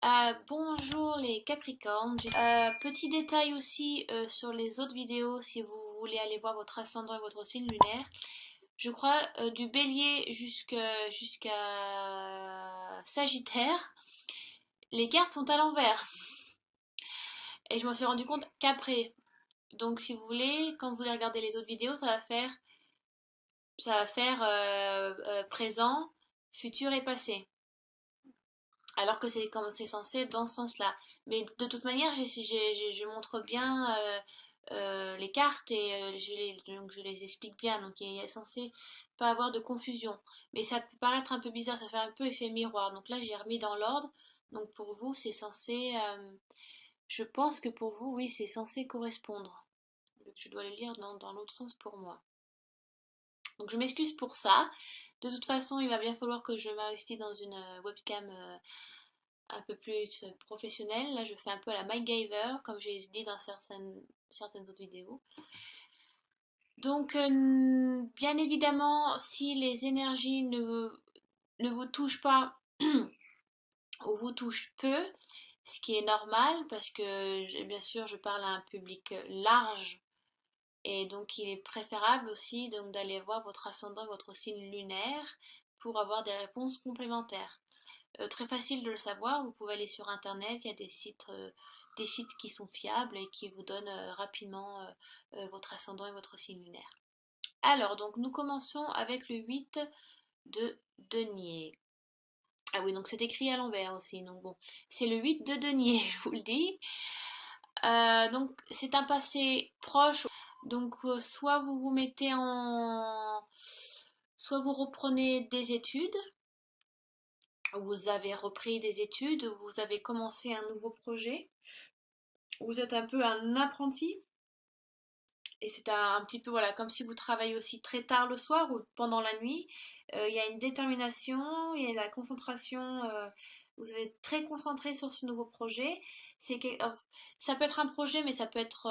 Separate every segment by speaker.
Speaker 1: Bonjour les Capricornes. Petit détail aussi sur les autres vidéos si vous voulez aller voir votre ascendant et votre signe lunaire. Je crois du Bélier jusqu'à Sagittaire, les cartes sont à l'envers. Et je m'en suis rendu compte qu'après. Donc si vous voulez, quand vous allez regarder les autres vidéos, ça va faire présent, futur et passé. Alors que c'est comme c'est censé être dans ce sens-là. Mais de toute manière, je montre bien les cartes et donc je les explique bien. Donc il est censé pas avoir de confusion. Mais ça peut paraître un peu bizarre, ça fait un peu effet miroir. Donc là, j'ai remis dans l'ordre. Donc pour vous, c'est censé. Je pense que pour vous, oui, c'est censé correspondre. Donc je dois le lire dans l'autre sens pour moi. Donc je m'excuse pour ça. De toute façon, il va bien falloir que je m'investisse dans une webcam un peu plus professionnelle. Là, je fais un peu à la MacGyver, comme j'ai dit dans certaines autres vidéos. Donc, bien évidemment, si les énergies ne vous touchent pas ou vous touchent peu, ce qui est normal, parce que bien sûr, je parle à un public large, et donc il est préférable aussi donc d'aller voir votre ascendant, votre signe lunaire, pour avoir des réponses complémentaires. Très facile de le savoir, vous pouvez aller sur internet, il y a des sites qui sont fiables et qui vous donnent rapidement votre ascendant et votre signe lunaire. Alors, donc nous commençons avec le 8 de denier. Ah oui, donc c'est écrit à l'envers aussi, donc bon, c'est le 8 de denier, je vous le dis. Donc c'est un passé proche, donc soit vous vous mettez en... soit vous reprenez des études, vous avez repris des études, vous avez commencé un nouveau projet, vous êtes un peu un apprenti, et c'est un petit peu voilà, comme si vous travaillez aussi très tard le soir ou pendant la nuit. Il y a une détermination, il y a la concentration, vous êtes très concentré sur ce nouveau projet. Ça peut être un projet, mais ça peut être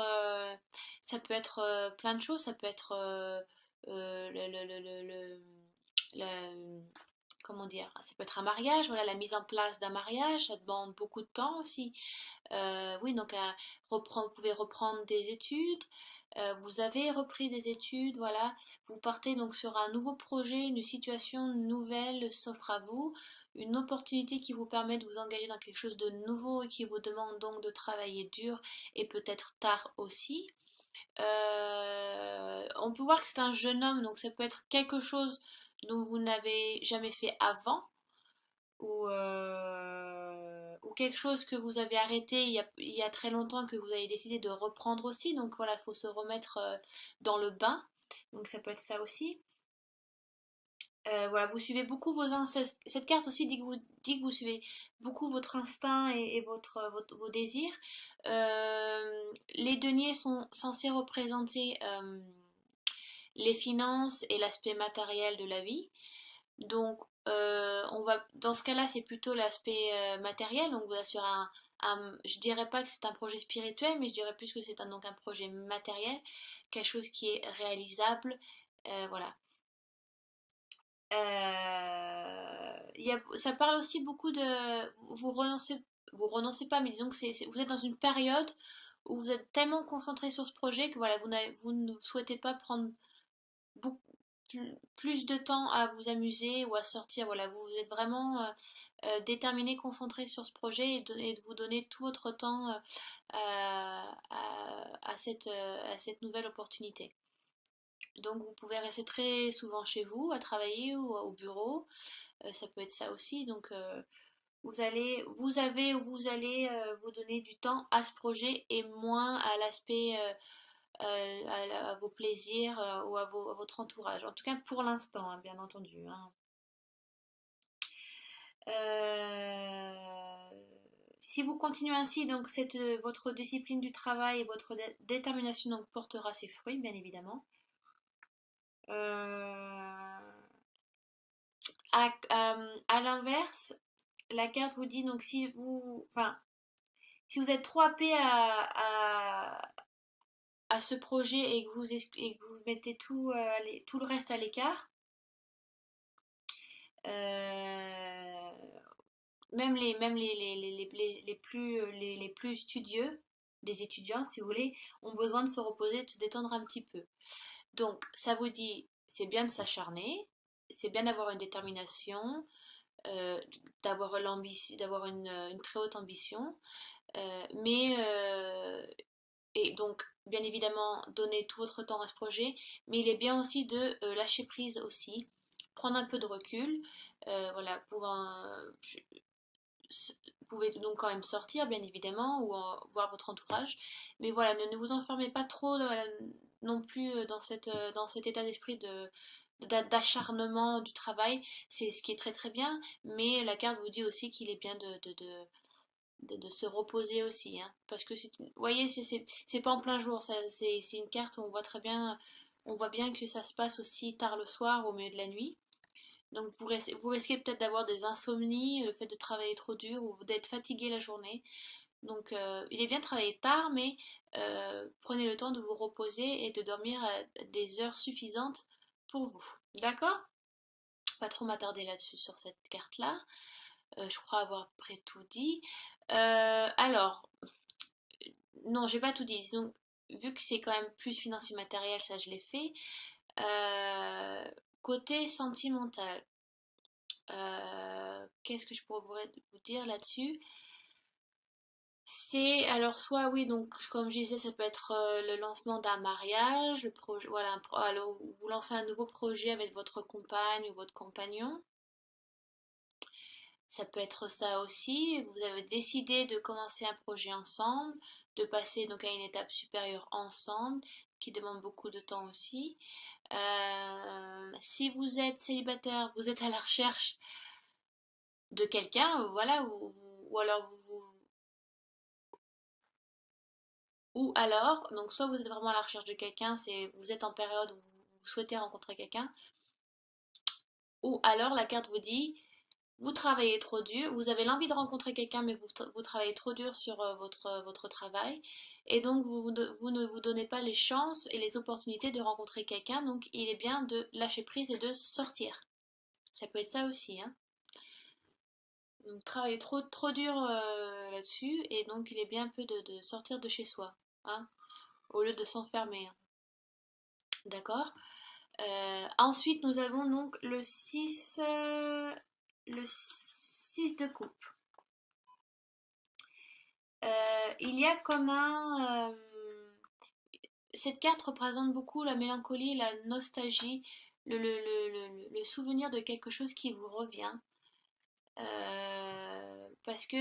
Speaker 1: plein de choses, ça peut être le- comment dire, ça peut être un mariage, voilà, la mise en place d'un mariage, ça demande beaucoup de temps aussi. Oui, donc vous pouvez reprendre des études. Vous avez repris des études, voilà. Vous partez donc sur un nouveau projet, une situation nouvelle s'offre à vous, une opportunité qui vous permet de vous engager dans quelque chose de nouveau et qui vous demande donc de travailler dur et peut-être tard aussi. On peut voir que c'est un jeune homme, donc ça peut être quelque chose dont vous n'avez jamais fait avant ou quelque chose que vous avez arrêté il y a très longtemps que vous avez décidé de reprendre aussi. Donc voilà, il faut se remettre dans le bain. Donc ça peut être ça aussi. Voilà, vous suivez beaucoup vos instincts. Cette carte aussi dit que vous suivez beaucoup votre instinct et vos désirs. Les deniers sont censés représenter les finances et l'aspect matériel de la vie. Donc, dans ce cas-là, c'est plutôt l'aspect matériel. Donc, vous assure je dirais pas que c'est un projet spirituel, mais je dirais plus que c'est donc un projet matériel, quelque chose qui est réalisable. Voilà. Ça parle aussi beaucoup de vous renoncez pas, mais disons que vous êtes dans une période où vous êtes tellement concentré sur ce projet que voilà, vous ne souhaitez pas prendre beaucoup plus de temps à vous amuser ou à sortir. Voilà, vous êtes vraiment déterminé, concentré sur ce projet et de vous donner tout votre temps à cette nouvelle opportunité. Donc vous pouvez rester très souvent chez vous, à travailler ou au bureau. Ça peut être ça aussi. Donc vous allez vous donner du temps à ce projet et moins à l'aspect à vos plaisirs ou à votre entourage. En tout cas pour l'instant, hein, bien entendu. Hein. Euh, Si vous continuez ainsi, donc votre discipline du travail et votre détermination donc, portera ses fruits, bien évidemment. Euh, à l'inverse, la carte vous dit donc si vous êtes trop happé à ce projet et que vous mettez tout le reste à l'écart, euh, les plus studieux, des étudiants si vous voulez, ont besoin de se reposer, de se détendre un petit peu. Donc ça vous dit, c'est bien de s'acharner, c'est bien d'avoir une détermination, euh, d'avoir l'ambition, d'avoir une très haute ambition, mais et donc bien évidemment donner tout votre temps à ce projet, mais il est bien aussi de lâcher prise aussi, prendre un peu de recul, voilà, vous pouvez donc quand même sortir, bien évidemment, ou voir votre entourage. Mais voilà, ne vous enfermez pas trop non plus dans cet état d'esprit d'acharnement du travail. C'est ce qui est très très bien, mais la carte vous dit aussi qu'il est bien de se reposer aussi. Hein, parce que, vous voyez, c'est pas en plein jour. C'est une carte où on voit bien que ça se passe aussi tard le soir, au milieu de la nuit. Donc vous risquez peut-être d'avoir des insomnies, le fait de travailler trop dur ou d'être fatigué la journée. Donc il est bien de travailler tard, mais prenez le temps de vous reposer et de dormir à des heures suffisantes pour vous. D'accord? Pas trop m'attarder là-dessus sur cette carte-là. Je crois avoir à peu près tout dit. Alors, non, j'ai pas tout dit. Disons, vu que c'est quand même plus financier matériel, ça je l'ai fait. Euh, Côté sentimental, qu'est-ce que je pourrais vous dire là-dessus? C'est alors soit oui, donc comme je disais, ça peut être le lancement d'un mariage, le projet, voilà, alors vous lancez un nouveau projet avec votre compagne ou votre compagnon. Ça peut être ça aussi. Vous avez décidé de commencer un projet ensemble, de passer donc à une étape supérieure ensemble, qui demande beaucoup de temps aussi. Si vous êtes célibataire, vous êtes à la recherche de quelqu'un, voilà, ou alors ou alors, donc soit vous êtes vraiment à la recherche de quelqu'un, c'est vous êtes en période où vous souhaitez rencontrer quelqu'un, ou alors la carte vous dit vous travaillez trop dur, vous avez l'envie de rencontrer quelqu'un, mais vous travaillez trop dur sur votre travail, et donc vous ne vous donnez pas les chances et les opportunités de rencontrer quelqu'un, donc il est bien de lâcher prise et de sortir. Ça peut être ça aussi, hein. Donc travailler trop dur là-dessus, et donc il est bien un peu de sortir de chez soi, hein, au lieu de s'enfermer. Hein. D'accord? Ensuite, nous avons donc le 6 de coupe. Il y a comme cette carte représente beaucoup la mélancolie, la nostalgie, le souvenir de quelque chose qui vous revient. Parce que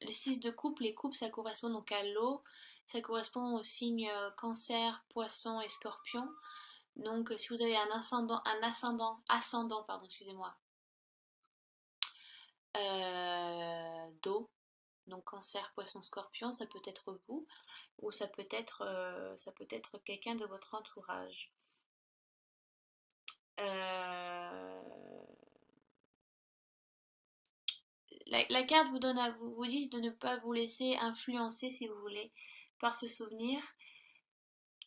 Speaker 1: le 6 de coupe, les coupes, ça correspond donc à l'eau, ça correspond aux signes cancer, poisson et scorpion. Donc, si vous avez ascendant, pardon, excusez-moi, d'eau, donc cancer, poisson, scorpion, ça peut être vous, ou ça peut être quelqu'un de votre entourage. Euh, la carte vous donne vous dit de ne pas vous laisser influencer, si vous voulez, par ce souvenir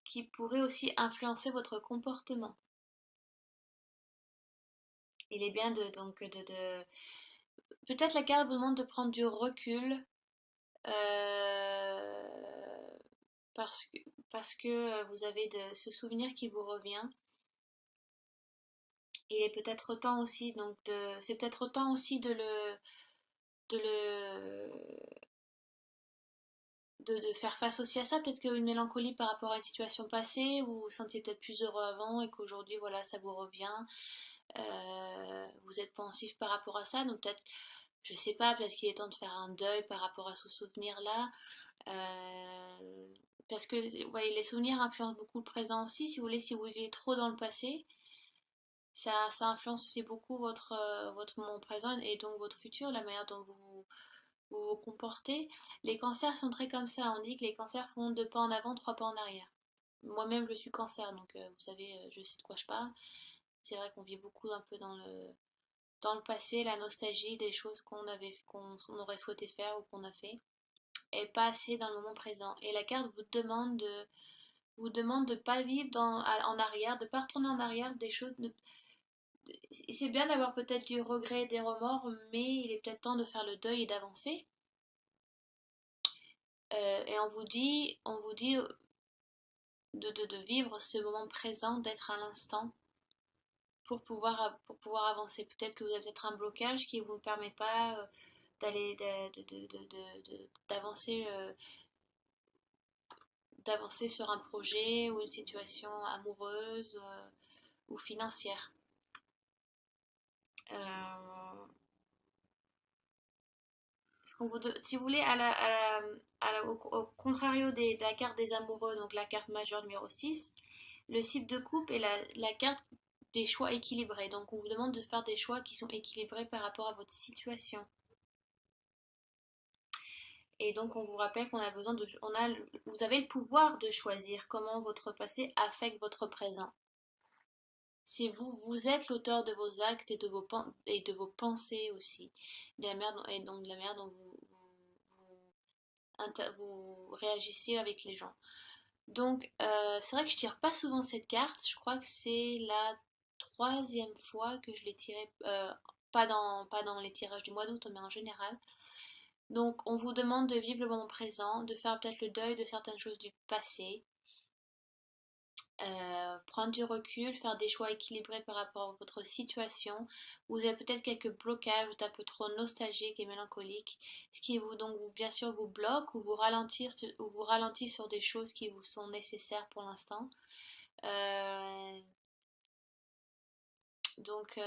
Speaker 1: qui pourrait aussi influencer votre comportement. Il est bien peut-être la carte vous demande de prendre du recul euh, parce que, parce que vous avez ce souvenir qui vous revient. Il est peut-être temps aussi, c'est peut-être temps aussi de le, de faire face aussi à ça. Peut-être qu'une mélancolie par rapport à une situation passée, où vous vous sentiez peut-être plus heureux avant et qu'aujourd'hui, voilà, ça vous revient. Vous êtes pensif par rapport à ça, donc peut-être, je sais pas, peut-être qu'il est temps de faire un deuil par rapport à ce souvenir-là. Parce que ouais, les souvenirs influencent beaucoup le présent aussi. Si vous voulez, si vous vivez trop dans le passé, ça influence aussi beaucoup votre moment présent et donc votre futur, la manière dont vous comportez. Les cancers sont très comme ça. On dit que les cancers font 2 pas en avant, 3 pas en arrière. Moi-même, je suis cancer, donc vous savez, je sais de quoi je parle. C'est vrai qu'on vit beaucoup un peu dans le passé, la nostalgie des choses qu'on aurait souhaité faire ou qu'on a fait, et pas assez dans le moment présent. Et la carte vous demande de pas vivre en arrière, de pas retourner en arrière des choses, c'est bien d'avoir peut-être du regret, des remords, mais il est peut-être temps de faire le deuil et d'avancer. Et on vous dit de vivre ce moment présent, d'être à l'instant pour pouvoir avancer. Peut-être que vous avez peut-être un blocage qui ne vous permet pas d'aller d'avancer d'avancer sur un projet ou une situation amoureuse ou financière. Euh, Si vous voulez, au contrario de la carte des amoureux, donc la carte majeure numéro 6, le cible de coupe est la carte des choix équilibrés. Donc on vous demande de faire des choix qui sont équilibrés par rapport à votre situation. Et donc on vous rappelle qu'on a besoin de... vous avez le pouvoir de choisir comment votre passé affecte votre présent. C'est vous êtes l'auteur de vos actes et de vos pensées aussi. Et donc de la manière dont vous réagissez avec les gens. Donc, c'est vrai que je tire pas souvent cette carte. Je crois que c'est la troisième fois que je l'ai tirée, pas dans les tirages du mois d'août, mais en général. Donc, on vous demande de vivre le moment présent, de faire peut-être le deuil de certaines choses du passé, prendre du recul, faire des choix équilibrés par rapport à votre situation. Vous avez peut-être quelques blocages, vous êtes un peu trop nostalgique et mélancolique, ce qui bien sûr vous bloque ou vous ralentit sur des choses qui vous sont nécessaires pour l'instant. Euh, donc,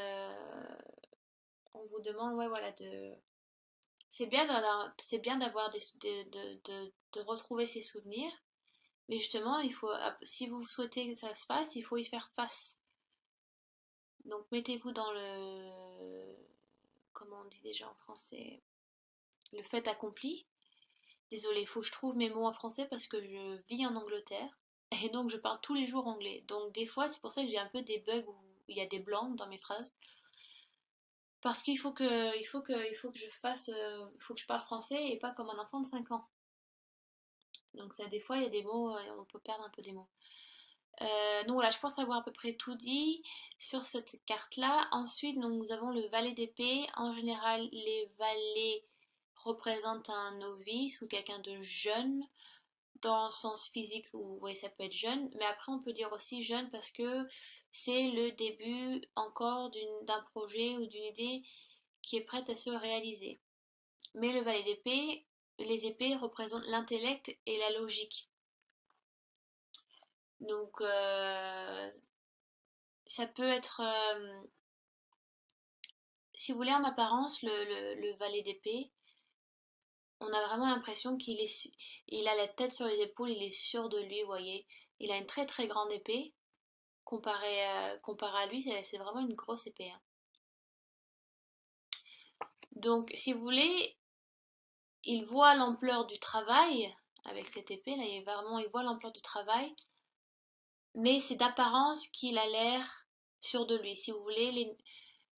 Speaker 1: on vous demande, ouais, voilà, c'est bien d'avoir de retrouver ces souvenirs, mais justement, si vous souhaitez que ça se fasse, il faut y faire face. Donc mettez-vous dans comment on dit déjà en français, le fait accompli. Désolée, il faut que je trouve mes mots en français parce que je vis en Angleterre et donc je parle tous les jours anglais. Donc des fois, c'est pour ça que j'ai un peu des bugs où il y a des blancs dans mes phrases. Parce qu'il faut que il faut que je parle français et pas comme un enfant de 5 ans. Donc ça, des fois, il y a des mots, on peut perdre un peu des mots. Donc voilà, je pense avoir à peu près tout dit sur cette carte-là. Ensuite, donc, nous avons le valet d'épée. En général, les valets représentent un novice ou quelqu'un de jeune, dans le sens physique où oui, ça peut être jeune. Mais après, on peut dire aussi jeune parce que c'est le début encore d'un projet ou d'une idée qui est prête à se réaliser. Mais le valet d'épée, les épées représentent l'intellect et la logique. Donc, ça peut être, si vous voulez, en apparence, le valet d'épée, on a vraiment l'impression il a la tête sur les épaules, il est sûr de lui, vous voyez. Il a une très très grande épée. Comparé à lui, c'est vraiment une grosse épée, hein. Donc, si vous voulez, il voit l'ampleur du travail avec cette épée, là, il voit l'ampleur du travail, mais c'est d'apparence qu'il a l'air sûr de lui. Si vous voulez,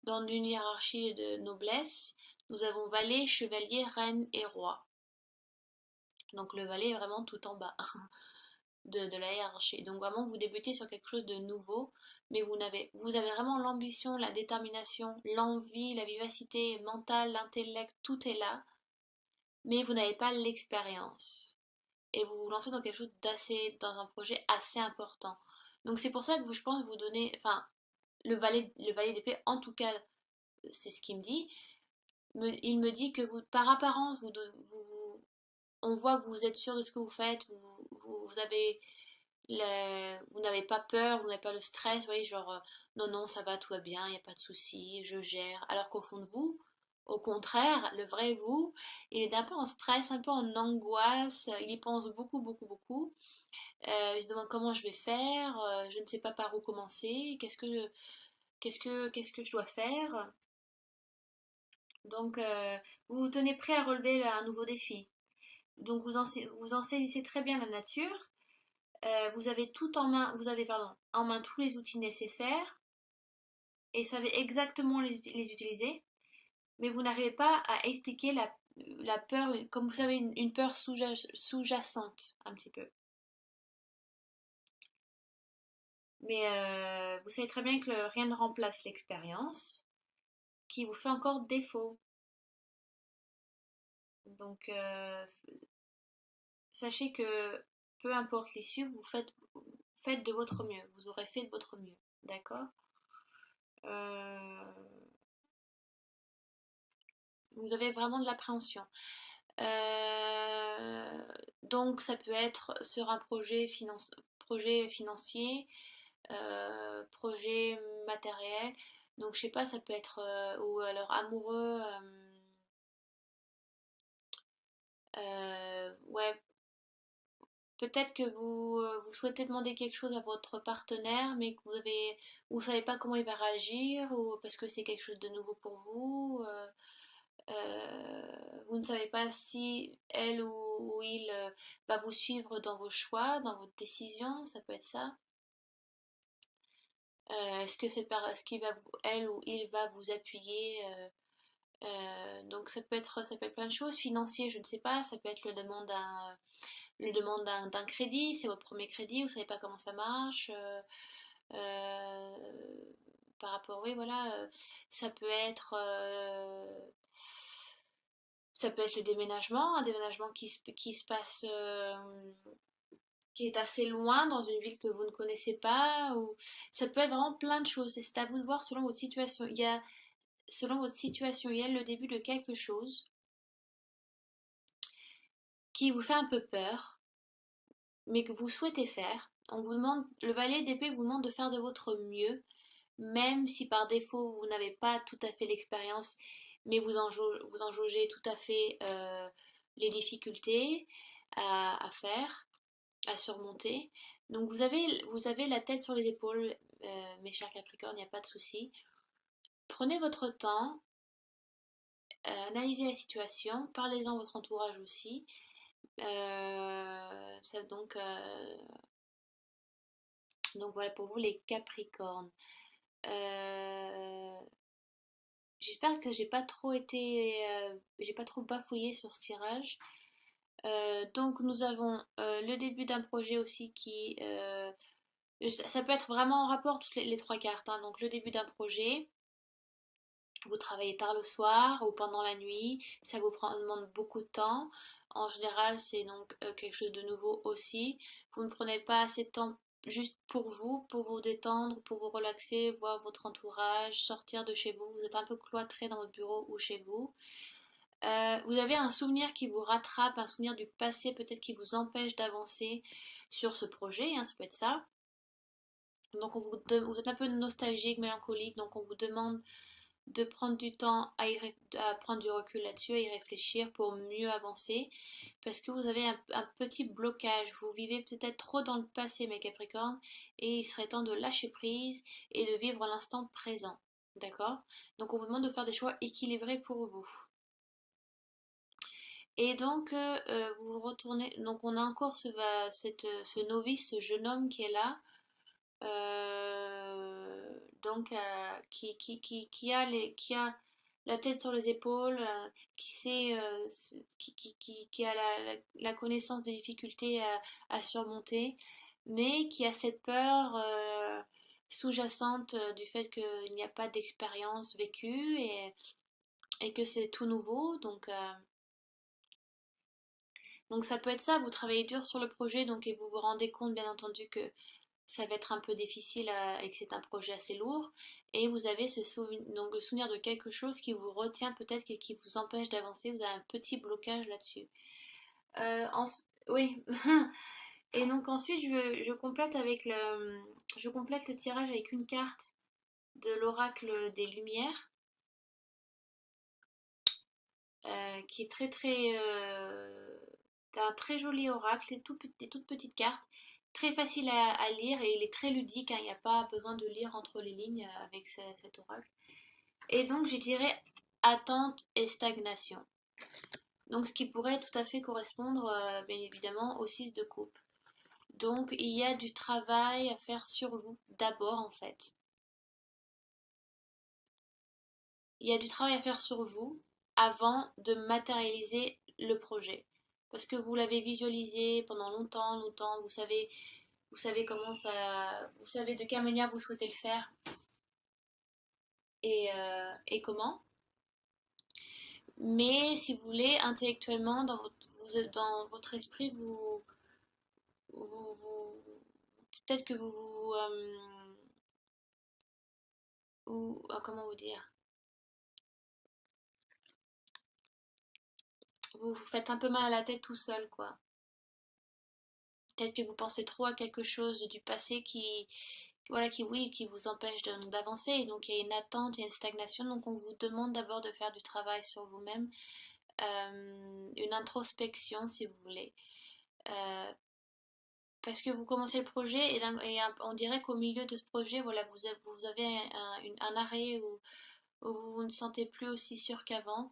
Speaker 1: dans une hiérarchie de noblesse, nous avons valet, chevalier, reine et roi. Donc le valet est vraiment tout en bas de la hiérarchie. Donc vraiment, vous débutez sur quelque chose de nouveau, mais vous avez vraiment l'ambition, la détermination, l'envie, la vivacité mentale, l'intellect, tout est là, mais vous n'avez pas l'expérience. Et vous vous lancez dans un projet assez important. Donc c'est pour ça que je pense vous donner, enfin, le valet d'épée, en tout cas, c'est ce qu'il me dit. Il me dit que par apparence, on voit que vous êtes sûr de ce que vous faites, vous n'avez pas peur, vous n'avez pas le stress, vous voyez, genre, non, non, ça va, tout va bien, il n'y a pas de souci, je gère. Alors qu'au fond de vous, au contraire, le vrai vous, il est un peu en stress, un peu en angoisse, il y pense beaucoup, beaucoup, beaucoup. Il se demande comment je vais faire, je ne sais pas par où commencer, qu'est-ce que je dois faire. Donc, vous vous tenez prêt à relever un nouveau défi. Donc, vous en saisissez très bien la nature. Vous avez en main tous les outils nécessaires et savez exactement les utiliser, mais vous n'arrivez pas à expliquer la peur, comme vous savez, une peur sous-jacente, un petit peu. Mais vous savez très bien que rien ne remplace l'expérience qui vous fait encore défaut. Donc, sachez que peu importe l'issue, faites de votre mieux. Vous aurez fait de votre mieux. D'accord? Euh, vous avez vraiment de l'appréhension. Euh, donc, ça peut être sur un projet financier, projet matériel. Donc, je sais pas, ça peut être ou alors amoureux. Ouais, peut-être que vous souhaitez demander quelque chose à votre partenaire, mais que vous savez pas comment il va réagir, ou parce que c'est quelque chose de nouveau pour vous. Vous ne savez pas si elle ou il va vous suivre dans vos choix, dans votre décision, ça peut être ça. Est-ce qu'il va elle ou il va vous appuyer donc ça peut être plein de choses. Financier, je ne sais pas, ça peut être le demande d'un crédit, c'est votre premier crédit, vous savez pas comment ça marche. Euh, Par rapport, oui, voilà, ça peut être le déménagement, un déménagement qui se passe, qui est assez loin dans une ville que vous ne connaissez pas, ou ça peut être vraiment plein de choses. Et c'est à vous de voir selon votre situation. Selon votre situation, il y a le début de quelque chose qui vous fait un peu peur, mais que vous souhaitez faire. Le valet d'épée vous demande de faire de votre mieux, même si par défaut vous n'avez pas tout à fait l'expérience, mais vous en jaugez tout à fait les difficultés à faire, à surmonter. Donc vous avez la tête sur les épaules, mes chers Capricornes, il n'y a pas de souci. Prenez votre temps, analysez la situation, parlez-en à votre entourage aussi. Ça, donc voilà pour vous les Capricornes. Euh, J'espère que j'ai pas trop bafouillé sur ce tirage. Donc nous avons le début d'un projet aussi ça peut être vraiment en rapport toutes les trois cartes, hein. Donc le début d'un projet, vous travaillez tard le soir ou pendant la nuit, ça demande beaucoup de temps. En général, c'est donc quelque chose de nouveau aussi. Vous ne prenez pas assez de temps juste pour vous détendre, pour vous relaxer, voir votre entourage, sortir de chez vous. Vous êtes un peu cloîtré dans votre bureau ou chez vous. Vous avez un souvenir qui vous rattrape, un souvenir du passé peut-être qui vous empêche d'avancer sur ce projet, hein, ça peut être ça. Donc vous êtes un peu nostalgique, mélancolique, donc on vous demande de prendre du temps à prendre du recul là-dessus, à y réfléchir pour mieux avancer, parce que vous avez un petit blocage, vous vivez peut-être trop dans le passé mes Capricornes, et il serait temps de lâcher prise et de vivre l'instant présent, d'accord? Donc on vous demande de faire des choix équilibrés pour vous. Et donc vous retournez, donc on a encore ce novice, ce jeune homme qui est là, donc qui a la tête sur les épaules, qui sait, qui a la connaissance des difficultés à surmonter, mais qui a cette peur sous-jacente du fait qu'il n'y a pas d'expérience vécue et que c'est tout nouveau. Donc ça peut être ça, vous travaillez dur sur le projet, donc et vous vous rendez compte bien entendu que ça va être un peu difficile et que c'est un projet assez lourd. Et vous avez donc le souvenir de quelque chose qui vous retient peut-être et qui vous empêche d'avancer. Vous avez un petit blocage là-dessus. Oui. Et donc ensuite, je complète le tirage avec une carte de l'oracle des Lumières, qui est un très joli oracle, des toutes petites cartes, très facile à lire et il est très ludique, hein, il n'y a pas besoin de lire entre les lignes avec cet oracle. Et donc j'ai tiré attente et stagnation. Donc ce qui pourrait tout à fait correspondre bien évidemment au 6 de coupe. Donc il y a du travail à faire sur vous d'abord en fait. Il y a du travail à faire sur vous avant de matérialiser le projet. Parce que vous l'avez visualisé pendant longtemps, longtemps, vous savez, vous savez comment ça, vous savez de quelle manière vous souhaitez le faire et comment. Mais si vous voulez, intellectuellement, dans votre esprit, peut-être que comment vous dire, vous faites un peu mal à la tête tout seul, quoi. Peut-être que vous pensez trop à quelque chose du passé voilà, oui, qui vous empêche d'avancer. Et donc il y a une attente, il y a une stagnation. Donc on vous demande d'abord de faire du travail sur vous-même, une introspection si vous voulez. Euh, Parce que vous commencez le projet on dirait qu'au milieu de ce projet, voilà, vous avez un arrêt où vous ne sentez plus aussi sûr qu'avant.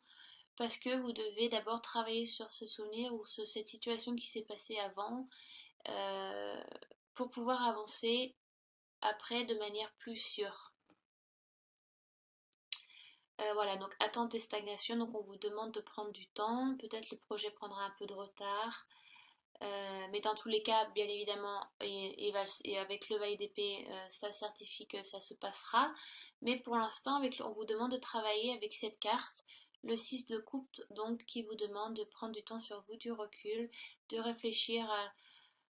Speaker 1: Parce que vous devez d'abord travailler sur ce souvenir ou sur cette situation qui s'est passée avant euh, pour pouvoir avancer après de manière plus sûre. Voilà, donc attente et stagnation, donc on vous demande de prendre du temps, peut-être le projet prendra un peu de retard, mais dans tous les cas, bien évidemment, et avec le VALIDP, ça certifie que ça se passera, mais pour l'instant, on vous demande de travailler avec cette carte, le 6 de coupe, donc qui vous demande de prendre du temps sur vous, du recul, de réfléchir à,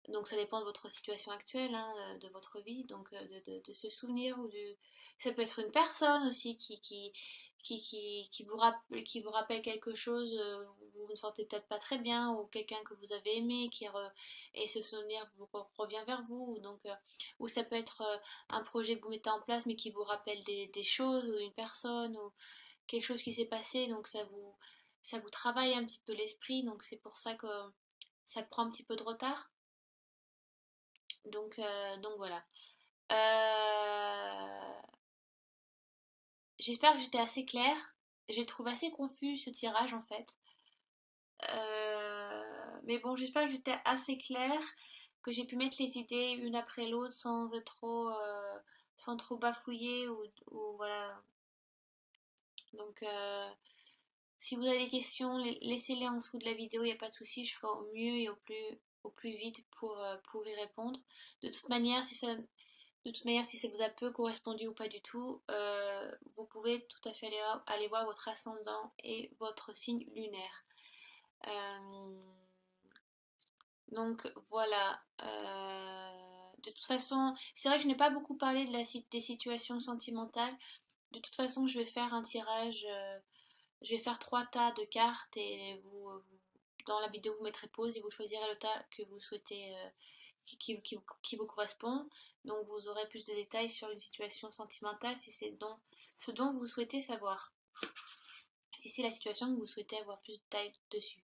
Speaker 1: donc ça dépend de votre situation actuelle, hein, de votre vie, donc de se souvenir ça peut être une personne aussi qui vous rappelle quelque chose où vous ne sentez peut-être pas très bien, ou quelqu'un que vous avez aimé et ce souvenir revient vers vous, ou ça peut être un projet que vous mettez en place mais qui vous rappelle des choses ou une personne ou quelque chose qui s'est passé, donc ça vous travaille un petit peu l'esprit, donc c'est pour ça que ça prend un petit peu de retard. Donc voilà. Euh, J'espère que j'étais assez claire. J'ai trouvé assez confus ce tirage en fait. Mais bon, j'espère que j'étais assez claire, que j'ai pu mettre les idées une après l'autre sans trop bafouiller ou voilà. Donc si vous avez des questions, laissez-les en dessous de la vidéo, il n'y a pas de souci, je ferai au mieux et au plus vite pour y répondre. De toute manière, si ça vous a peu correspondu ou pas du tout, vous pouvez tout à fait aller voir votre ascendant et votre signe lunaire. Euh, donc voilà. De toute façon, c'est vrai que je n'ai pas beaucoup parlé des situations sentimentales. De toute façon, je vais faire un tirage. Je vais faire 3 tas de cartes et dans la vidéo, vous mettrez pause et vous choisirez le tas que vous souhaitez, qui vous correspond. Donc vous aurez plus de détails sur une situation sentimentale si c'est ce dont vous souhaitez savoir. Si c'est la situation que vous souhaitez avoir plus de détails dessus.